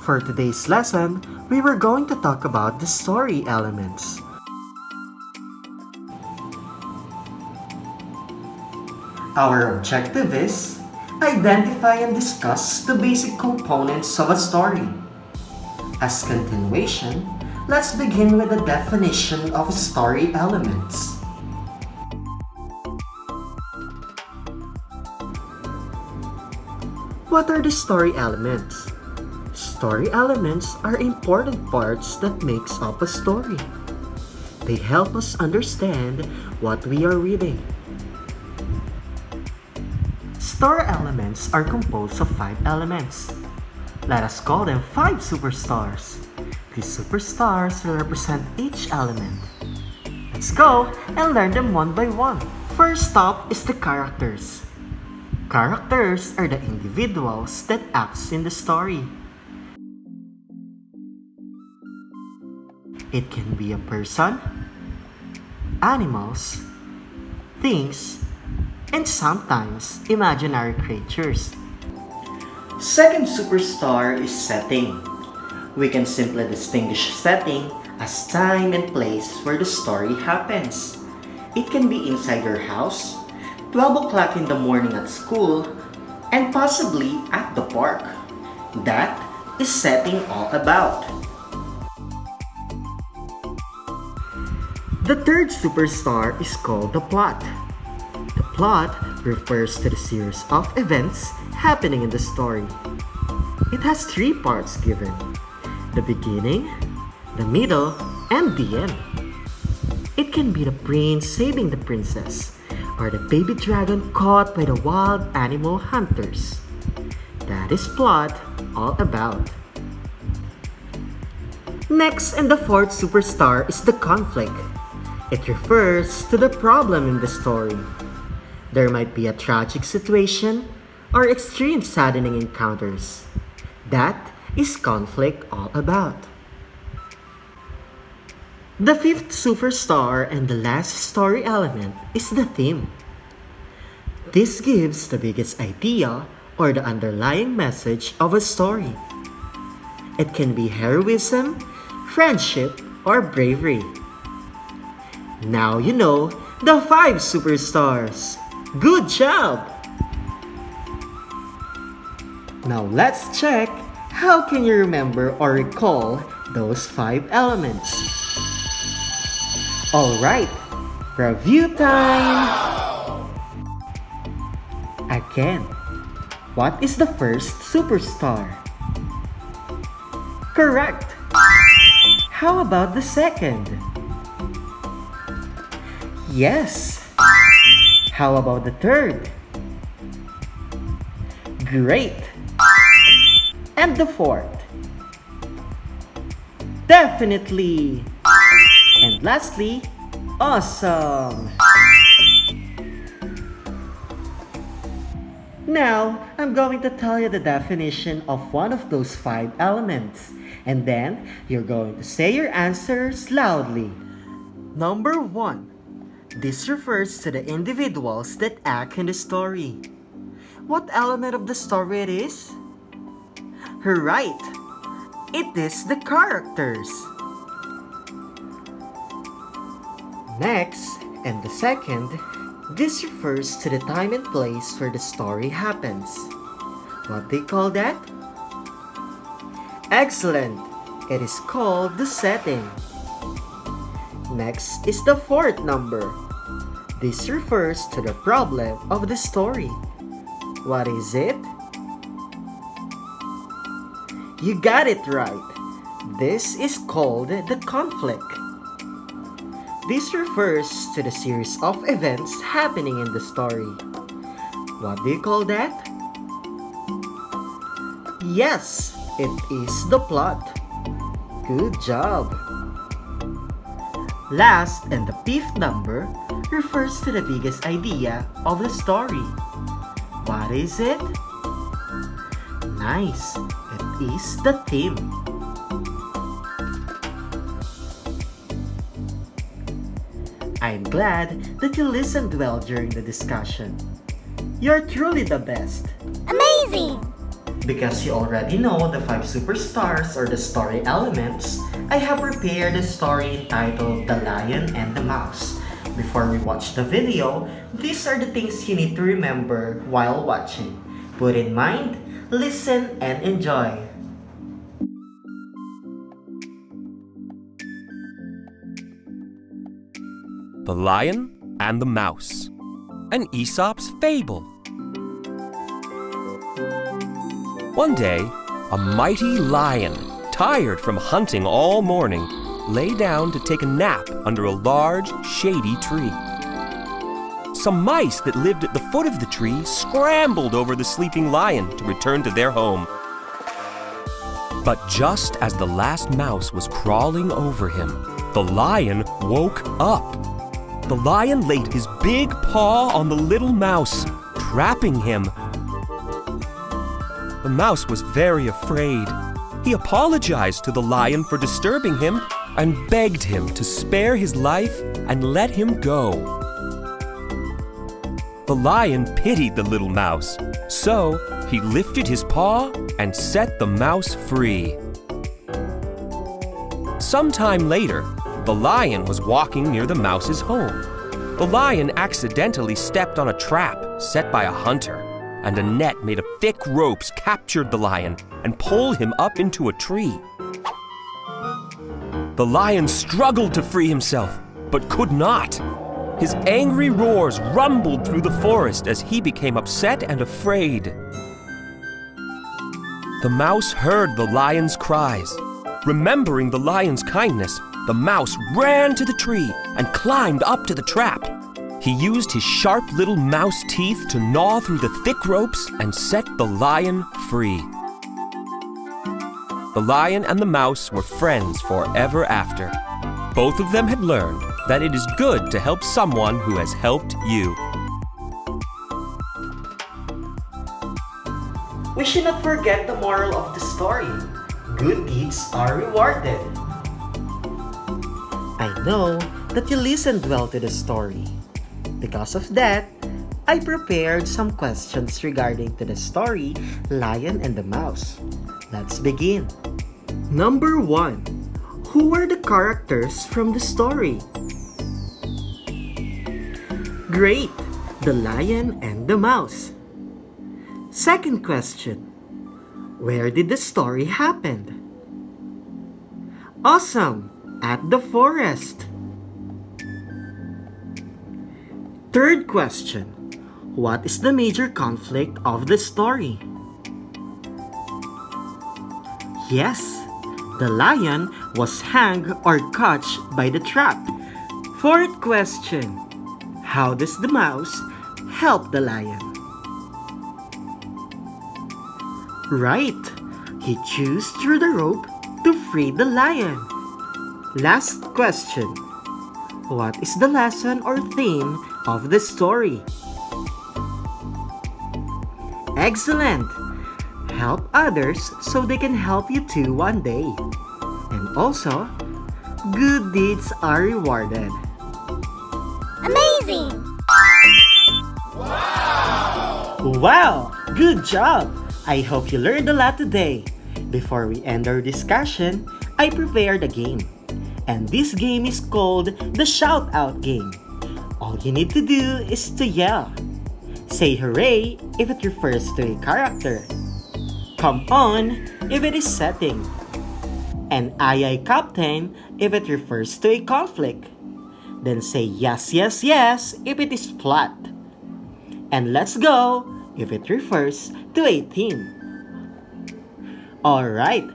For today's lesson, we were going to talk about the story elements. Our objective is identify and discuss the basic components of a story. As continuation, let's begin with the definition of story elements. What are the story elements? Story elements are important parts that makes up a story. They help us understand what we are reading. Story elements are composed of 5 elements. Let us call them 5 superstars. These superstars will represent each element. Let's go and learn them one by one. First up is the characters. Characters are the individuals that act in the story. It can be a person, animals, things, and sometimes imaginary creatures. Second superstar is setting. We can simply distinguish setting as time and place where the story happens. It can be inside your house, 12 o'clock in the morning at school, and possibly at the park. That is setting all about. The third superstar is called the plot. The plot refers to the series of events happening in the story. It has 3 parts given: the beginning, the middle, and the end. It can be the prince saving the princess, or the baby dragon caught by the wild animal hunters. That is plot all about. Next, and the fourth superstar is the conflict. It refers to the problem in the story. There might be a tragic situation or extreme saddening encounters. That is conflict all about. The fifth superstar and the last story element is the theme. This gives the biggest idea or the underlying message of a story. It can be heroism, friendship, or bravery. Now you know the 5 superstars. Good job! Now let's check how can you remember or recall those 5 elements. Alright, review time! Again, what is the first superstar? Correct! How about the second? Yes! How about the third? Great! And the fourth? Definitely! And lastly, awesome! Now, I'm going to tell you the definition of one of those 5 elements, and then you're going to say your answers loudly. Number 1. This refers to the individuals that act in the story. What element of the story it is? Right! It is the characters. Next, and the second, this refers to the time and place where the story happens. What do you call that? Excellent! It is called the setting. Next is the fourth number. This refers to the problem of the story. What is it? You got it right. This is called the conflict. This refers to the series of events happening in the story. What do you call that? Yes, it is the plot. Good job. Last, and the 5th number refers to the biggest idea of the story. What is it? Nice! It is the theme. I'm glad that you listened well during the discussion. You're truly the best. Amazing! Because you already know the 5 superstars or the story elements, I have prepared a story entitled The Lion and the Mouse. Before we watch the video, these are the things you need to remember while watching. Put in mind, listen, and enjoy. The Lion and the Mouse, an Aesop's fable. One day, a mighty lion, tired from hunting all morning, lay down to take a nap under a large, shady tree. Some mice that lived at the foot of the tree scrambled over the sleeping lion to return to their home. But just as the last mouse was crawling over him, the lion woke up. The lion laid his big paw on the little mouse, trapping him. The mouse was very afraid. He apologized to the lion for disturbing him and begged him to spare his life and let him go. The lion pitied the little mouse, so he lifted his paw and set the mouse free. Sometime later, the lion was walking near the mouse's home. The lion accidentally stepped on a trap set by a hunter, and a net made of thick ropes captured the lion and pulled him up into a tree. The lion struggled to free himself, but could not. His angry roars rumbled through the forest as he became upset and afraid. The mouse heard the lion's cries. Remembering the lion's kindness, the mouse ran to the tree and climbed up to the trap. He used his sharp little mouse teeth to gnaw through the thick ropes and set the lion free. The lion and the mouse were friends forever after. Both of them had learned that it is good to help someone who has helped you. We should not forget the moral of the story. Good deeds are rewarded. I know that you listened well to the story. Because of that, I prepared some questions regarding to the story Lion and the Mouse. Let's begin. Number 1. Who are the characters from the story? Great! The Lion and the Mouse. Second question. Where did the story happen? Awesome! At the forest. Third question. What is the major conflict of the story? Yes, the lion was hanged or catched by the trap. Fourth question. How does the mouse help the lion? Right, he chews through the rope to free the lion. Last question. What is the lesson or theme of the story? Excellent! Help others so they can help you too one day. And also, good deeds are rewarded. Amazing! Wow! Good job! I hope you learned a lot today. Before we end our discussion, I prepared a game. And this game is called the Shout Out Game. All you need to do is to yell. Say hooray if it refers to a character. Come on if it is setting. And aye captain if it refers to a conflict. Then say yes yes yes if it is plot. And let's go if it refers to a team. Alright,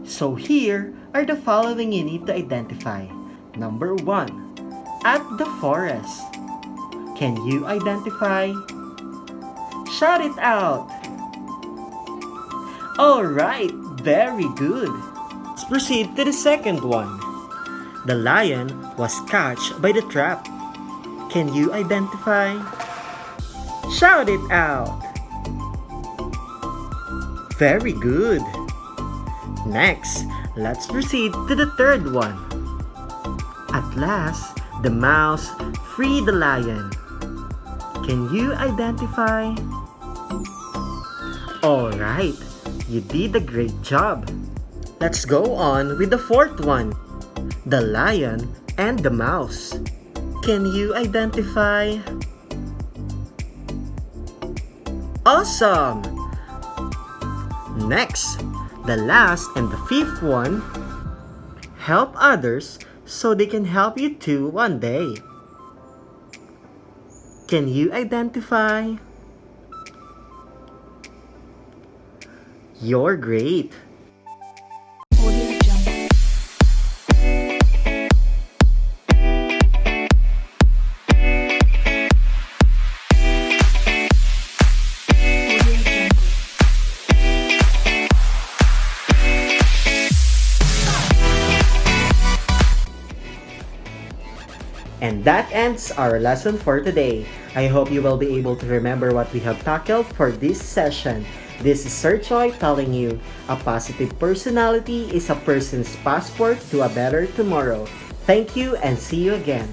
so here are the following you need to identify. Number 1. At the forest. Can you identify? Shout it out! Alright, very good. Let's proceed to the second one. The lion was catched by the trap. Can you identify? Shout it out! Very good. Next, let's proceed to the third one. At last, the mouse freed the lion. Can you identify? Alright, You did a great job. Let's go on with the fourth one. The lion and the mouse. Can you identify? Awesome! Next, the last and the fifth one. Help others so they can help you too one day. Can you identify? You're great! And that ends our lesson for today. I hope you will be able to remember what we have tackled for this session. This is Sir Choi telling you, a positive personality is a person's passport to a better tomorrow. Thank you and see you again.